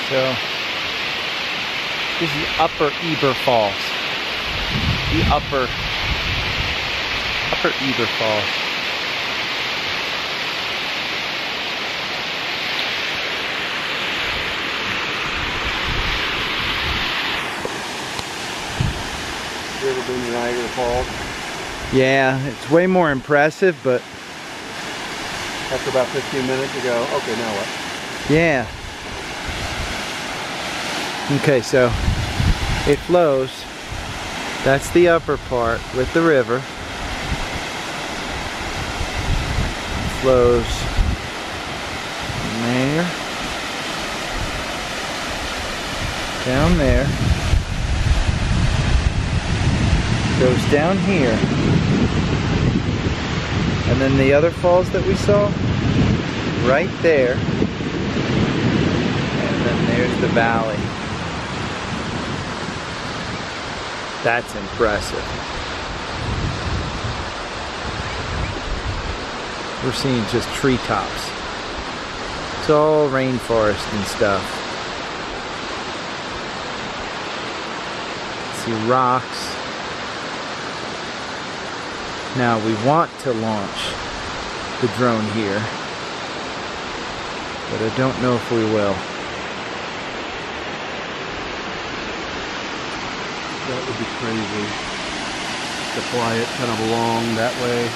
So this is Upper Eber Falls. The Upper Eber Falls. You ever been to Niagara Falls? Yeah, it's way more impressive, but After about 15 minutes ago. Okay, now what? yeah. Okay, so it flows. That's the upper part with the river. It flows from there, down there, goes down here, and then the other falls that we saw, right there, and then there's the valley. That's impressive. We're seeing just treetops. It's all rainforest and stuff. See rocks. Now we want to launch the drone here, but I don't know if we will. That would be crazy to fly it kind of along that way.